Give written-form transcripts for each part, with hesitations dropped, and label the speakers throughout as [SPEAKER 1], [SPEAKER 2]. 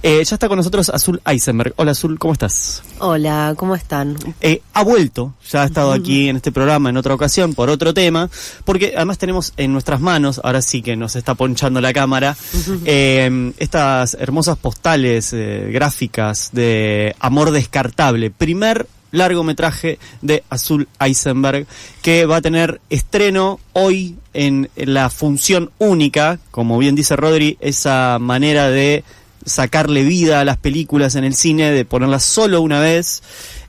[SPEAKER 1] Ya está con nosotros Azul Eisenberg. Hola Azul, ¿cómo estás?
[SPEAKER 2] Hola, ¿cómo están?
[SPEAKER 1] Ha vuelto, ya ha estado aquí en este programa en otra ocasión por otro tema, porque además tenemos en nuestras manos, ahora sí que nos está ponchando la cámara, estas hermosas postales gráficas de Amor Descartable, primer largometraje de Azul Eisenberg, que va a tener estreno hoy en la función única, como bien dice Rodri, esa manera de sacarle vida a las películas en el cine, de ponerlas solo una vez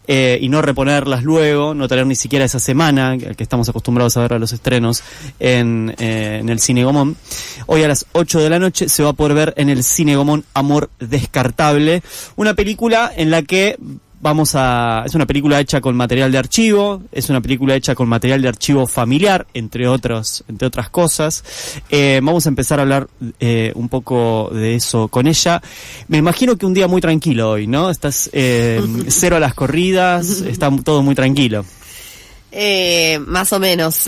[SPEAKER 1] y no reponerlas luego, no tener ni siquiera esa semana que estamos acostumbrados a ver a los estrenos en el Cine Gomón. Hoy a las 8 de la noche se va a poder ver en el Cine Gomón Amor Descartable, una película en la que es una película hecha con material de archivo, es una película hecha con material de archivo familiar, entre otras cosas. Vamos a empezar a hablar un poco de eso con ella. Me imagino que un día muy tranquilo hoy, ¿no? Estás cero a las corridas, está todo muy tranquilo.
[SPEAKER 2] Más o menos.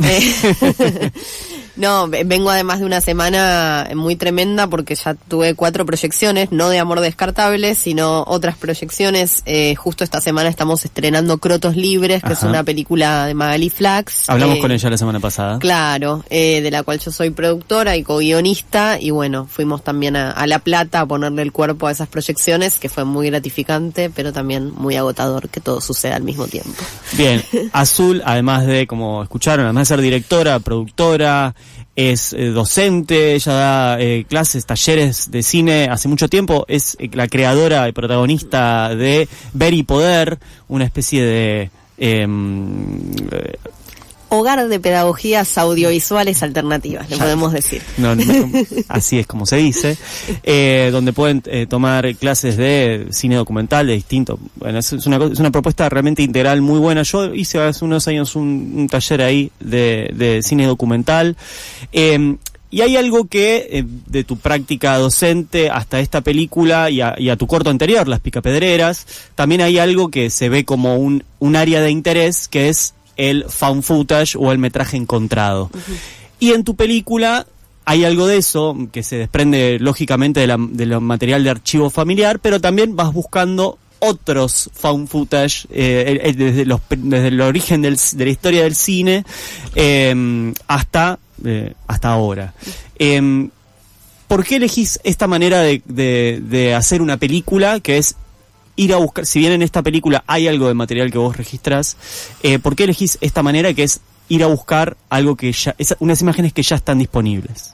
[SPEAKER 2] No, vengo además de una semana muy tremenda porque ya tuve 4 proyecciones, no de Amor Descartable, sino otras proyecciones. Justo esta semana estamos estrenando Crotos Libres, que es una película de Magali Flax.
[SPEAKER 1] Hablamos con ella la semana pasada.
[SPEAKER 2] Claro, de la cual yo soy productora y co-guionista, y bueno, fuimos también a La Plata a ponerle el cuerpo a esas proyecciones, que fue muy gratificante, pero también muy agotador que todo suceda al mismo tiempo.
[SPEAKER 1] Bien, Azul, además de, como escucharon, además de ser directora, productora, es docente, ella da clases, talleres de cine hace mucho tiempo, es la creadora y protagonista de Ver y Poder, una especie de
[SPEAKER 2] hogar de pedagogías audiovisuales alternativas, le podemos decir.
[SPEAKER 1] No, así es como se dice, donde pueden tomar clases de cine documental de distinto. Bueno, es una propuesta realmente integral muy buena. Yo hice hace unos años un taller ahí de cine documental. Y hay algo que, de tu práctica docente hasta esta película y a tu corto anterior, Las Picapedreras, también hay algo que se ve como un área de interés, que es el found footage o el metraje encontrado. Y en tu película hay algo de eso, que se desprende lógicamente de material de archivo familiar, pero también vas buscando otros found footage desde el origen de la historia del cine hasta ahora. ¿Por qué elegís esta manera de hacer una película, que es ir a buscar, si bien en esta película hay algo de material que vos registrás, ¿por qué elegís esta manera, que es ir a buscar algo que ya, unas imágenes que ya están disponibles?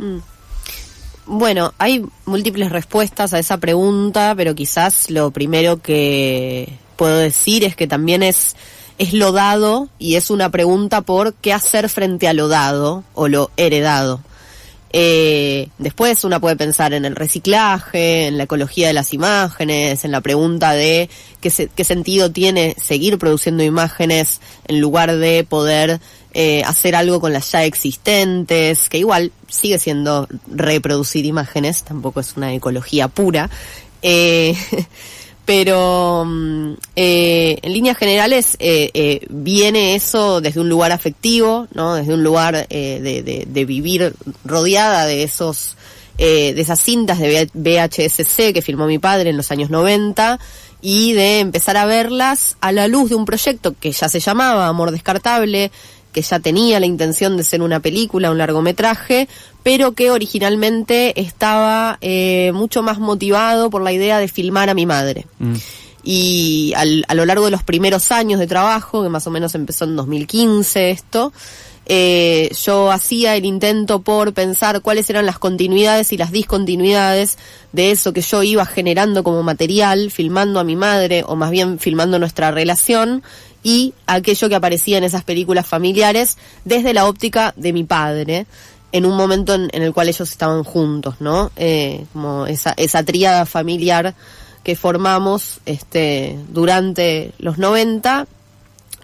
[SPEAKER 2] Bueno, hay múltiples respuestas a esa pregunta, pero quizás lo primero que puedo decir es que también es lo dado, y es una pregunta por qué hacer frente a lo dado o lo heredado. Después una puede pensar en el reciclaje, en la ecología de las imágenes, en la pregunta de qué sentido tiene seguir produciendo imágenes en lugar de poder hacer algo con las ya existentes, que igual sigue siendo reproducir imágenes, tampoco es una ecología pura. Pero en líneas generales viene eso desde un lugar afectivo, ¿no? Desde un lugar de vivir rodeada de esas cintas de VHS-C que filmó mi padre en los años 90, y de empezar a verlas a la luz de un proyecto que ya se llamaba Amor Descartable, que ya tenía la intención de ser una película, un largometraje, pero que originalmente estaba mucho más motivado por la idea de filmar a mi madre. Y a lo largo de los primeros años de trabajo, que más o menos empezó en 2015 esto, yo hacía el intento por pensar cuáles eran las continuidades y las discontinuidades de eso que yo iba generando como material, filmando a mi madre, o más bien filmando nuestra relación, y aquello que aparecía en esas películas familiares desde la óptica de mi padre, en un momento en el cual ellos estaban juntos, ¿no? Como esa tríada familiar que formamos durante los 90,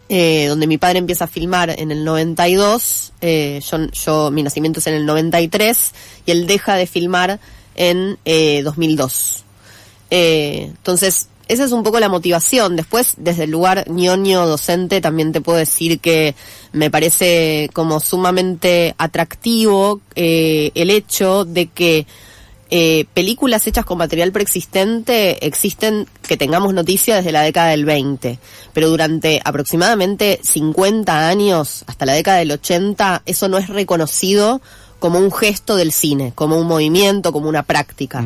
[SPEAKER 2] donde mi padre empieza a filmar en el 92, mi nacimiento es en el 93, y él deja de filmar en 2002. Entonces, esa es un poco la motivación. Después, desde el lugar ñoño docente, también te puedo decir que me parece como sumamente atractivo el hecho de que películas hechas con material preexistente existen, que tengamos noticia, desde la década del 20, pero durante aproximadamente 50 años, hasta la década del 80, eso no es reconocido como un gesto del cine, como un movimiento, como una práctica.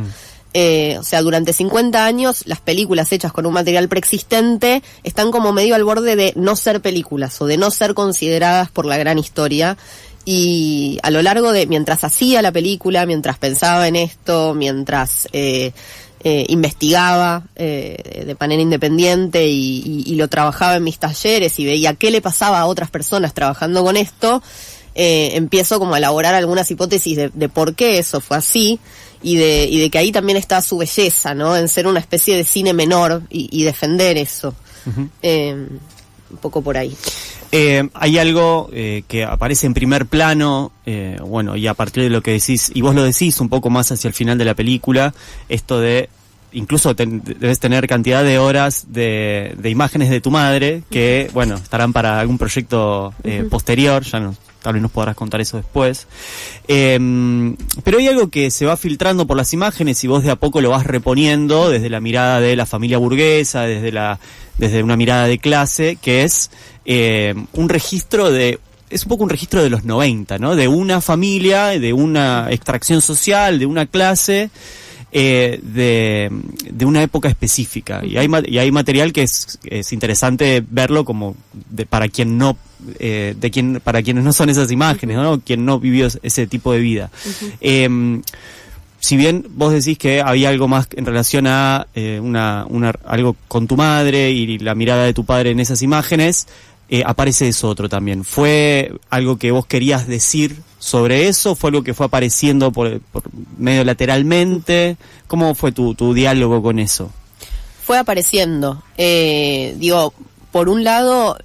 [SPEAKER 2] O sea, durante 50 años las películas hechas con un material preexistente están como medio al borde de no ser películas o de no ser consideradas por la gran historia. Y a lo largo de, mientras hacía la película, mientras pensaba en esto, mientras investigaba de manera independiente y lo trabajaba en mis talleres y veía qué le pasaba a otras personas trabajando con esto, empiezo como a elaborar algunas hipótesis de por qué eso fue así y de que ahí también está su belleza, ¿no? En ser una especie de cine menor y defender eso. Uh-huh. Un poco por ahí.
[SPEAKER 1] Hay algo que aparece en primer plano, bueno, y a partir de lo que decís, y vos lo decís un poco más hacia el final de la película, esto de, incluso debes tener cantidad de horas de imágenes de tu madre, que, bueno, estarán para algún proyecto posterior, ya no, tal vez nos podrás contar eso después. Pero hay algo que se va filtrando por las imágenes y vos de a poco lo vas reponiendo desde la mirada de la familia burguesa, desde una mirada de clase, que es un registro es un poco un registro de los 90, ¿no? De una familia, de una extracción social, de una clase, de una época específica. Y hay material que es interesante verlo como para quien no, para quienes no son esas imágenes, ¿no? Quien no vivió ese tipo de vida. Uh-huh. Si bien vos decís que había algo más en relación a algo con tu madre y la mirada de tu padre en esas imágenes, aparece eso otro también. ¿Fue algo que vos querías decir sobre eso? ¿Fue algo que fue apareciendo por medio lateralmente? ¿Cómo fue tu diálogo con eso?
[SPEAKER 2] Fue apareciendo. Digo, por un lado,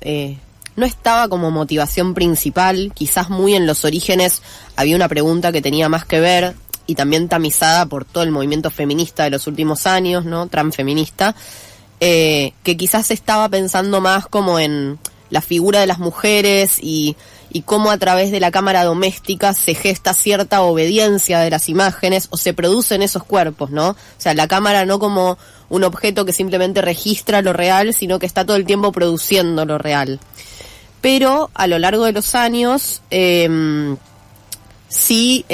[SPEAKER 2] no estaba como motivación principal. Quizás muy en los orígenes había una pregunta que tenía más que ver, y también tamizada por todo el movimiento feminista de los últimos años, ¿no? Transfeminista, que quizás estaba pensando más como en la figura de las mujeres y cómo a través de la cámara doméstica se gesta cierta obediencia de las imágenes o se producen esos cuerpos, ¿no? O sea, la cámara no como un objeto que simplemente registra lo real, sino que está todo el tiempo produciendo lo real. Pero a lo largo de los años, sí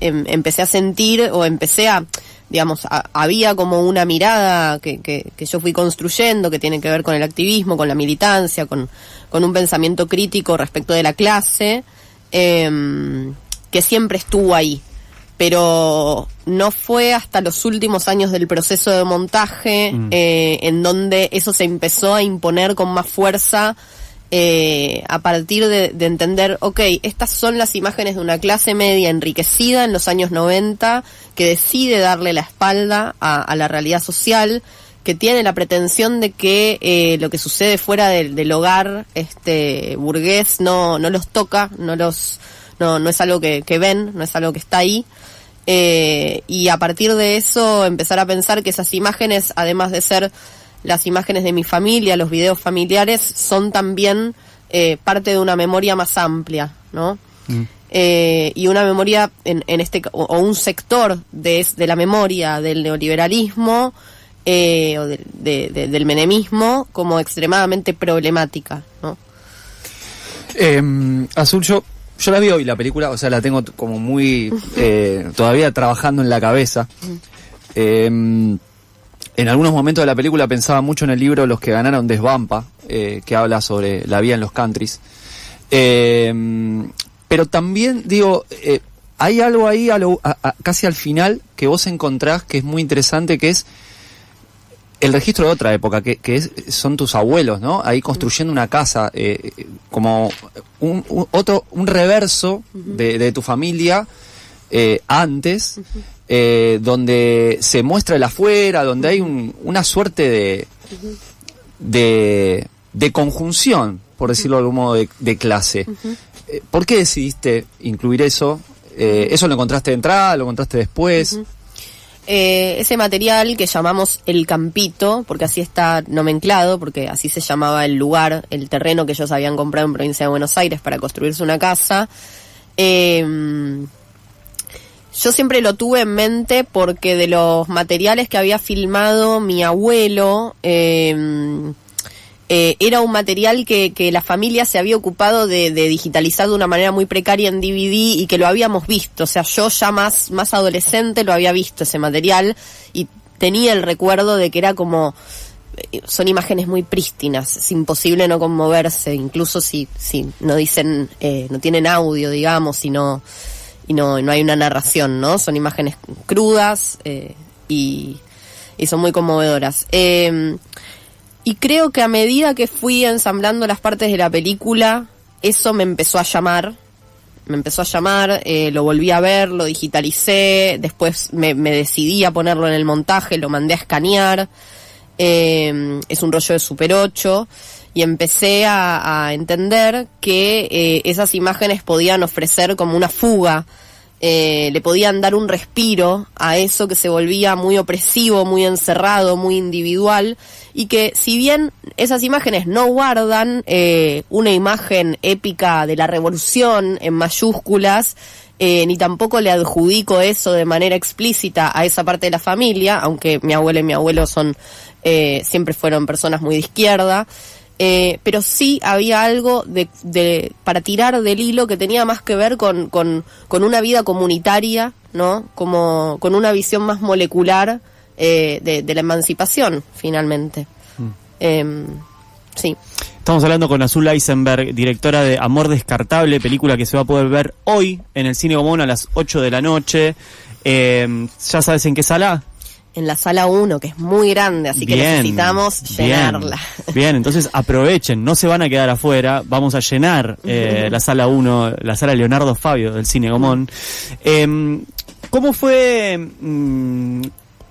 [SPEAKER 2] empecé a sentir o empecé a, digamos, había como una mirada que yo fui construyendo, que tiene que ver con el activismo, con la militancia, con un pensamiento crítico respecto de la clase, que siempre estuvo ahí. Pero no fue hasta los últimos años del proceso de montaje en donde eso se empezó a imponer con más fuerza, a partir de entender, estas son las imágenes de una clase media enriquecida en los años 90, que decide darle la espalda a la realidad social, que tiene la pretensión de que lo que sucede fuera del hogar burgués no los toca, no es algo que ven, no es algo que está ahí. Y a partir de eso empezar a pensar que esas imágenes, además de ser las imágenes de mi familia, los videos familiares, son también parte de una memoria más amplia, ¿no? Y una memoria o un sector de la memoria del neoliberalismo o del menemismo como extremadamente problemática, ¿no?
[SPEAKER 3] Azul, yo la vi hoy la película, o sea, la tengo como muy todavía trabajando en la cabeza. En algunos momentos de la película pensaba mucho en el libro Los que ganaron Desvampa, que habla sobre la vida en los countries. Pero también, digo, hay algo ahí casi al final que vos encontrás que es muy interesante, que es el registro de otra época, que son tus abuelos, ¿no? Ahí construyendo una casa, como un reverso de tu familia antes, donde se muestra el afuera, donde hay una suerte de conjunción, por decirlo de algún modo, de clase. ¿Por qué decidiste incluir eso? ¿Eso lo encontraste de entrada, lo encontraste después?
[SPEAKER 2] Ese material que llamamos El Campito, porque así está nomenclado, porque así se llamaba el lugar, el terreno que ellos habían comprado en provincia de Buenos Aires para construirse una casa, yo siempre lo tuve en mente porque de los materiales que había filmado mi abuelo, era un material que la familia se había ocupado de digitalizar de una manera muy precaria en DVD y que lo habíamos visto. O sea, yo ya más adolescente lo había visto ese material y tenía el recuerdo de que era como... Son imágenes muy prístinas, es imposible no conmoverse, incluso si no dicen, no tienen audio, digamos, y no hay una narración, ¿no? Son imágenes crudas y son muy conmovedoras. Y creo que a medida que fui ensamblando las partes de la película, eso me empezó a llamar, lo volví a ver, lo digitalicé, después me decidí a ponerlo en el montaje, lo mandé a escanear, es un rollo de Super 8, y empecé a entender que esas imágenes podían ofrecer como una fuga, le podían dar un respiro a eso que se volvía muy opresivo, muy encerrado, muy individual, y que si bien esas imágenes no guardan una imagen épica de la revolución en mayúsculas, ni tampoco le adjudico eso de manera explícita a esa parte de la familia, aunque mi abuela y mi abuelo siempre fueron personas muy de izquierda, pero sí había algo para tirar del hilo que tenía más que ver con una vida comunitaria, ¿no? Como con una visión más molecular de la emancipación, finalmente. Sí.
[SPEAKER 1] Estamos hablando con Azul Eisenberg, directora de Amor Descartable, película que se va a poder ver hoy en el Cine Gomón a las 8 de la noche. ¿Ya sabes en qué sala?
[SPEAKER 2] En la sala 1, que es muy grande, así que necesitamos llenarla.
[SPEAKER 1] Bien, entonces aprovechen, no se van a quedar afuera, vamos a llenar la sala 1, la sala Leonardo Fabio del Cine Gomón. ¿Cómo fue...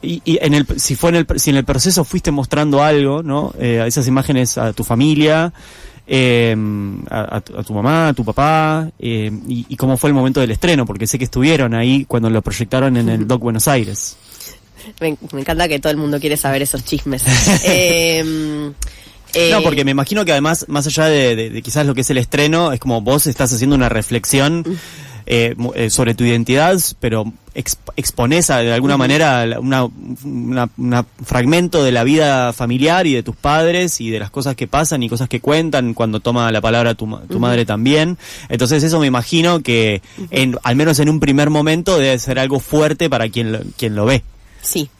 [SPEAKER 1] si en el proceso fuiste mostrando algo, ¿no? A esas imágenes a tu familia, a tu mamá, a tu papá, y cómo fue el momento del estreno, porque sé que estuvieron ahí cuando lo proyectaron en el Doc Buenos Aires.
[SPEAKER 2] Me encanta que todo el mundo quiere saber esos chismes.
[SPEAKER 1] No, porque me imagino que además, más allá de quizás lo que es el estreno, es como vos estás haciendo una reflexión sobre tu identidad, pero exponés de alguna manera una fragmento de la vida familiar y de tus padres y de las cosas que pasan y cosas que cuentan cuando toma la palabra tu madre también. Entonces eso me imagino que al menos en un primer momento debe ser algo fuerte para quien lo ve.
[SPEAKER 2] Sí.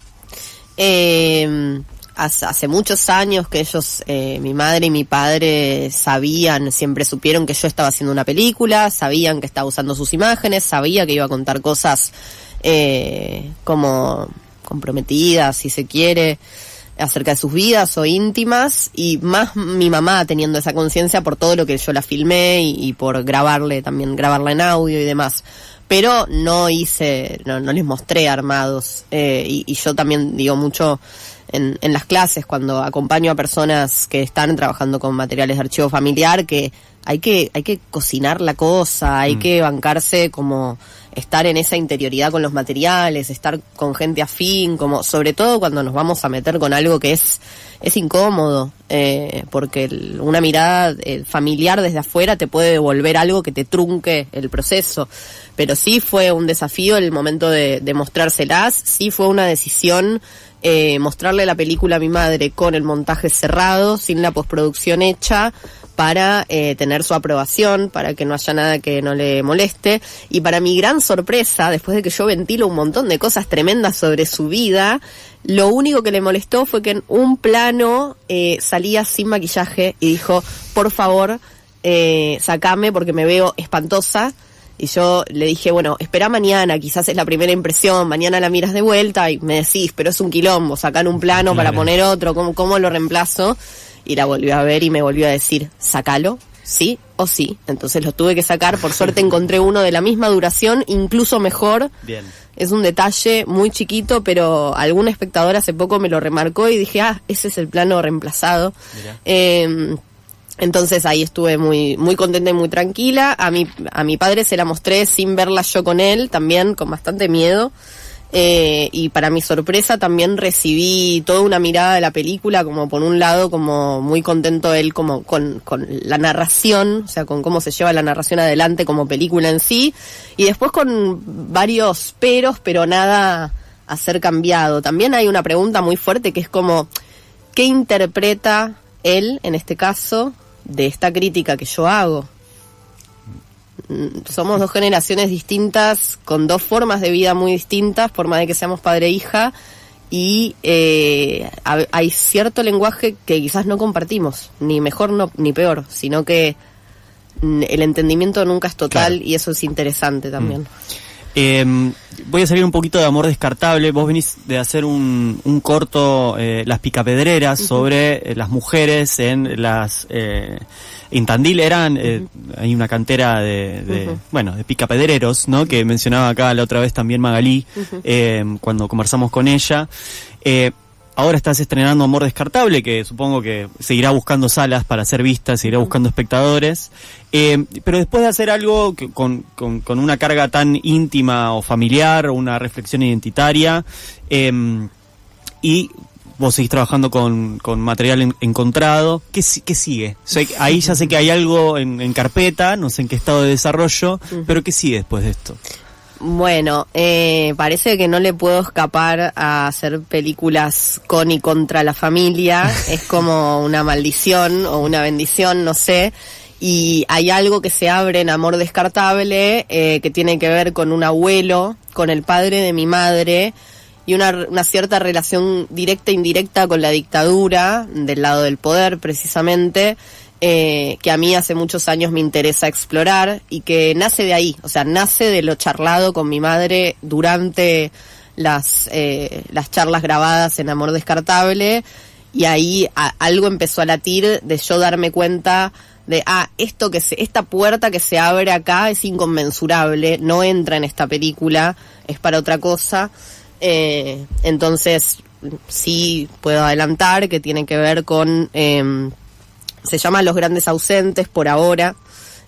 [SPEAKER 2] Hace muchos años que ellos, mi madre y mi padre siempre supieron que yo estaba haciendo una película, sabían que estaba usando sus imágenes, sabía que iba a contar cosas como comprometidas, si se quiere, acerca de sus vidas o íntimas, y más mi mamá teniendo esa conciencia por todo lo que yo la filmé y por grabarla en audio y demás. Pero no les mostré armados, y yo también digo mucho en las clases cuando acompaño a personas que están trabajando con materiales de archivo familiar, que hay que cocinar la cosa, hay que bancarse, como estar en esa interioridad con los materiales, estar con gente afín, como sobre todo cuando nos vamos a meter con algo que es incómodo, porque una mirada familiar desde afuera te puede devolver algo que te trunque el proceso. Pero sí fue un desafío el momento de mostrárselas, sí fue una decisión mostrarle la película a mi madre con el montaje cerrado, sin la postproducción hecha, para tener su aprobación, para que no haya nada que no le moleste. Y para mi gran sorpresa, después de que yo ventilo un montón de cosas tremendas sobre su vida, lo único que le molestó fue que en un plano salía sin maquillaje y dijo, por favor, sacame porque me veo espantosa. Y yo le dije, bueno, espera mañana, quizás es la primera impresión, mañana la miras de vuelta y me decís, pero es un quilombo, sacar un plano para poner otro, ¿cómo lo reemplazo? Y la volvió a ver y me volvió a decir, sácalo, sí o sí. Entonces lo tuve que sacar, por suerte encontré uno de la misma duración, incluso mejor.
[SPEAKER 1] Bien.
[SPEAKER 2] Es un detalle muy chiquito, pero algún espectador hace poco me lo remarcó y dije, ese es el plano reemplazado. Entonces ahí estuve muy muy contenta y muy tranquila. A mi padre se la mostré sin verla yo con él, también con bastante miedo. Y para mi sorpresa también recibí toda una mirada de la película, como por un lado como muy contento él como con la narración, o sea, con cómo se lleva la narración adelante como película en sí, y después con varios peros, pero nada a ser cambiado. También hay una pregunta muy fuerte que es como, ¿qué interpreta él, en este caso, de esta crítica que yo hago? Somos dos generaciones distintas, con dos formas de vida muy distintas, por más de que seamos padre e hija, y hay cierto lenguaje que quizás no compartimos, ni mejor ni peor, sino que el entendimiento nunca es total, claro. Y eso es interesante también.
[SPEAKER 1] Voy a salir un poquito de Amor Descartable. Vos venís de hacer un corto, Las Picapedreras, sobre las mujeres en las... en Tandil hay una cantera de picapedreros, ¿no? Que mencionaba acá la otra vez también Magalí, cuando conversamos con ella. Ahora estás estrenando Amor Descartable, que supongo que seguirá buscando salas para ser vista, seguirá buscando espectadores. Pero después de hacer algo con una carga tan íntima o familiar, o una reflexión identitaria, y vos seguís trabajando con material encontrado, ¿qué sigue? Ahí ya sé que hay algo en carpeta, no sé en qué estado de desarrollo, pero ¿qué sigue después de esto?
[SPEAKER 2] Bueno, parece que no le puedo escapar a hacer películas con y contra la familia. Es como una maldición o una bendición, no sé. Y hay algo que se abre en Amor Descartable, que tiene que ver con un abuelo, con el padre de mi madre, y una cierta relación directa e indirecta con la dictadura, del lado del poder precisamente, que a mí hace muchos años me interesa explorar, y que nace de ahí, o sea, nace de lo charlado con mi madre durante las charlas grabadas en Amor Descartable, y ahí algo empezó a latir de yo darme cuenta de, esta puerta que se abre acá es inconmensurable, no entra en esta película, es para otra cosa. Entonces sí puedo adelantar que tiene que ver con se llama Los Grandes Ausentes por ahora,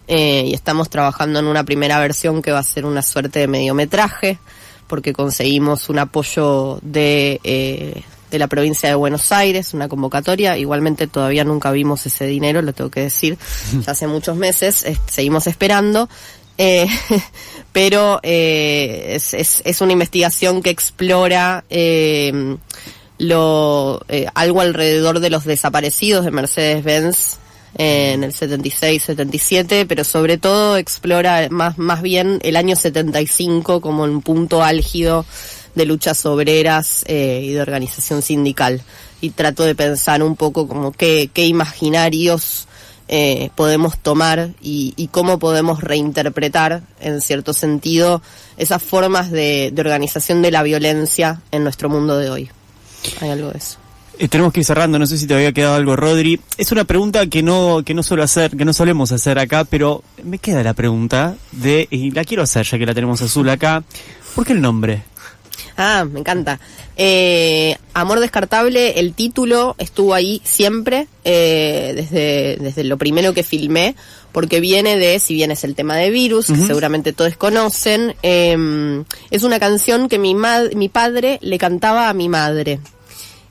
[SPEAKER 2] y estamos trabajando en una primera versión que va a ser una suerte de mediometraje, porque conseguimos un apoyo de la provincia de Buenos Aires, una convocatoria. Igualmente todavía nunca vimos ese dinero, lo tengo que decir, ya hace muchos meses, seguimos esperando. Pero es una investigación que explora algo alrededor de los desaparecidos de Mercedes-Benz en el 76-77, pero sobre todo explora más bien el año 75 como un punto álgido de luchas obreras y de organización sindical, y trato de pensar un poco como qué imaginarios podemos tomar y cómo podemos reinterpretar, en cierto sentido, esas formas de organización de la violencia en nuestro mundo de hoy. Hay algo de eso.
[SPEAKER 1] Tenemos que ir cerrando, no sé si te había quedado algo, Rodri. Es una pregunta que no solemos hacer acá, pero me queda la pregunta y la quiero hacer ya que la tenemos Azul acá. ¿Por qué el nombre?
[SPEAKER 2] Me encanta. Amor Descartable, el título estuvo ahí siempre, desde lo primero que filmé, porque viene de, si bien es el tema de Virus, que seguramente todos conocen, es una canción que mi padre le cantaba a mi madre.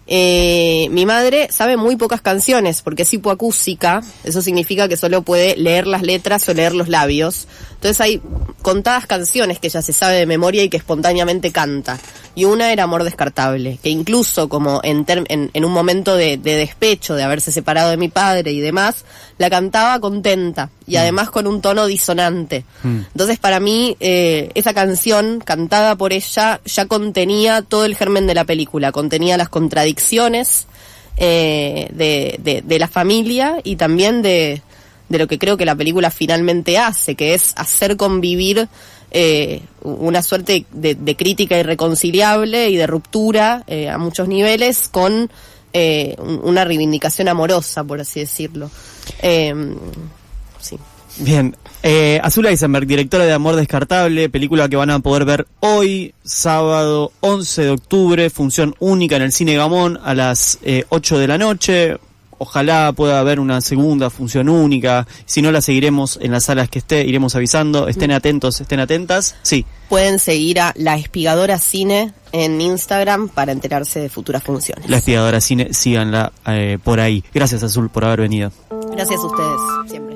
[SPEAKER 2] Mi madre sabe muy pocas canciones porque es hipoacústica, eso significa que solo puede leer las letras o leer los labios. Entonces hay contadas canciones que ella se sabe de memoria y que espontáneamente canta. Y una era Amor Descartable, que incluso como en un momento de despecho, de haberse separado de mi padre y demás, la cantaba contenta y además con un tono disonante. Entonces para mí esa canción cantada por ella ya contenía todo el germen de la película, contenía las contradicciones de la familia y también de lo que creo que la película finalmente hace, que es hacer convivir una suerte de crítica irreconciliable y de ruptura a muchos niveles con una reivindicación amorosa, por así decirlo. Sí.
[SPEAKER 1] Bien, Azul Eisenberg, directora de Amor Descartable, película que van a poder ver hoy, sábado 11 de octubre, función única en el Cine Gamón a las 8 de la noche. ojalá pueda haber una segunda función única. Si no, la seguiremos en las salas que esté, iremos avisando. Estén atentos, estén atentas. Sí.
[SPEAKER 2] Pueden seguir a La Espigadora Cine en Instagram para enterarse de futuras funciones.
[SPEAKER 1] La Espigadora Cine, síganla por ahí. Gracias, Azul, por haber venido.
[SPEAKER 2] Gracias a ustedes, siempre.